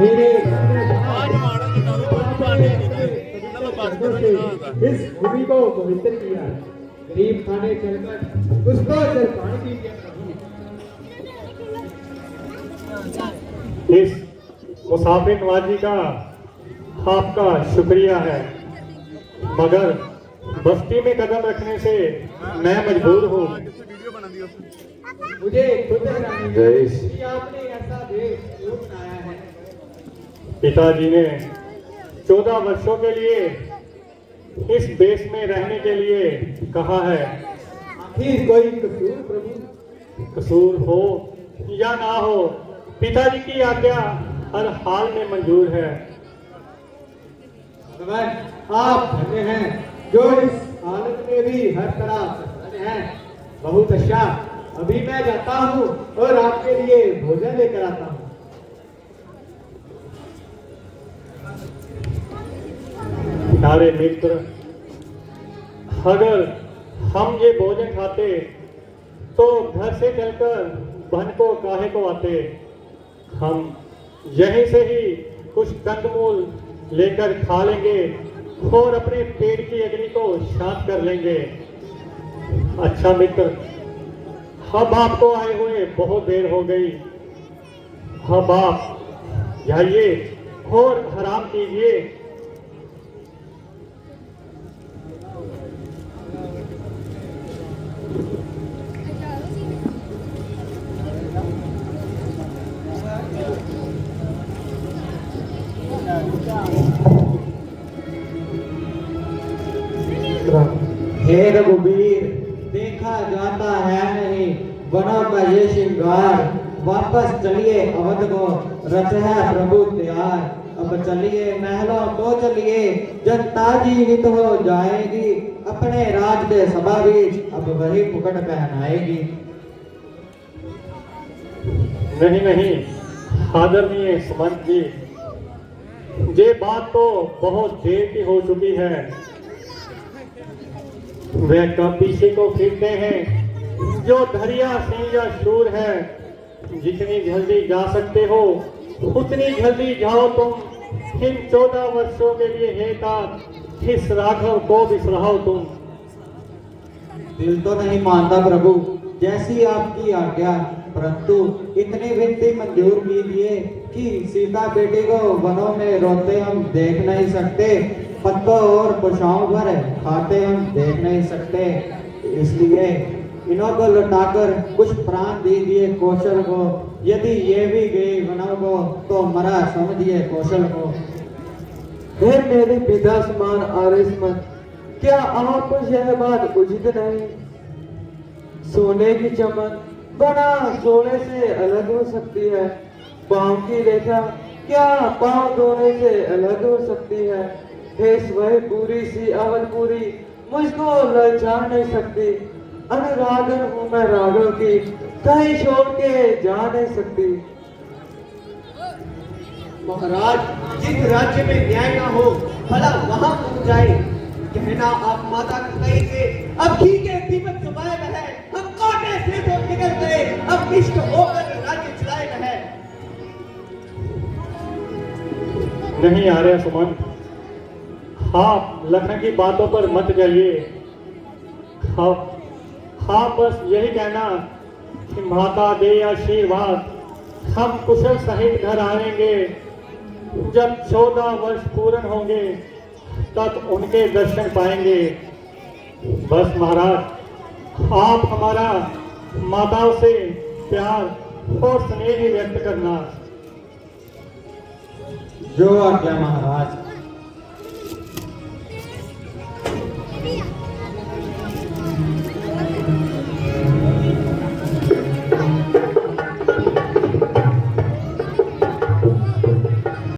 मेरे इस भूमि को पवित्र किया। गरीब खाने चलकर उसको जलपान कीजिए प्रभु। इस मुसाफिर नवाजी का आपका शुक्रिया है, मगर बस्ती में कदम रखने से मैं मजबूर हूँ। मुझे खुद हैरानी है कि आपने ऐसा देश क्यों बनाया है। पिताजी ने 14 वर्षों के लिए इस देश में रहने के लिए कहा है। आखिर कोई कसूर प्रभु? कसूर हो या ना हो, पिताजी की आज्ञा हर हाल में मंजूर है। भगवान आप धन्य हैं जो इस हालत में भी हर तरह प्रसन्न हैं। बहुत अच्छा, अभी मैं जाता हूँ और आपके लिए भोजन लेकर आता हूँ। प्यारे मित्र, अगर हम ये भोजन खाते तो घर से चलकर वन को काहे को आते। हम यहीं से ही कुछ कंदमूल लेकर खा लेंगे और अपने पेट की अग्नि को शांत कर लेंगे। अच्छा मित्र, अब आपको आए हुए बहुत देर हो गई। अब आप जाइए और आराम कीजिए। हे रघुवीर, देखा जाता है नहीं वनों का ये श्रृंगार। वापस चलिए अवध को, रथ है प्रभु तैयार। अब चलिए महलों को चलिए, जनता जीवित हो जाएगी। अपने राज के सभा बीच अब वही मुकुट पहनाएगी। नहीं नहीं आदरणीय सुमंत जी, ये बात तो बहुत देर की हो चुकी है। वे कब पीछे को फिरते हैं। जो धरिया सिंह या शूर है, जितनी जल्दी जा सकते हो उतनी जल्दी जाओ तुम। इन 14 वर्षों के लिए हे तात, इस राघव को बिसराओ तुम। दिल तो नहीं मानता प्रभु, जैसी आपकी आज्ञा। परंतु इतनी विनती मंजूर कीजिए कि सीता बेटी को वनों में रोते हम देख नहीं सकते, पत्तों और कुशाओं पर खाते हम देख नहीं सकते। इसलिए इन्हों को लौटाकर कुछ प्राण दीजिए कौशल को। यदि ये भी गई वनों को तो मरा समझिए कौशल को। हे मेरे पिता समान आरिसमत, क्या आपको यह बात उचित नहीं? सोने की चमक बना सोने से अलग हो सकती है। पाँव की रेखा क्या पाँव धोने से अलग हो सकती है? हे वह पूरी सी अवधपुरी मुझको ललचा नहीं सकती। अनुरागन हूँ मैं राघव की, कहीं छोड़ के जा नहीं सकती। महाराज, जिस राज्य में न्याय ना हो भला वहां कौन जाए। कहना आप माता कही से अब घी के दीपक जमाए न है। हम कांटे से तो निकल गए, अब इष्ट होकर राज्य चलाए न है। नहीं आ रहे सुमंत, आप लखन की बातों पर मत जाइए। हाँ बस यही कहना कि माता दे आशीर्वाद, हम कुशल सहित घर आएंगे। जब 14 वर्ष पूर्ण होंगे तब उनके दर्शन पाएंगे। बस महाराज, आप हमारा माताओं से प्यार और स्नेह व्यक्त करना। जो आज्ञा महाराज।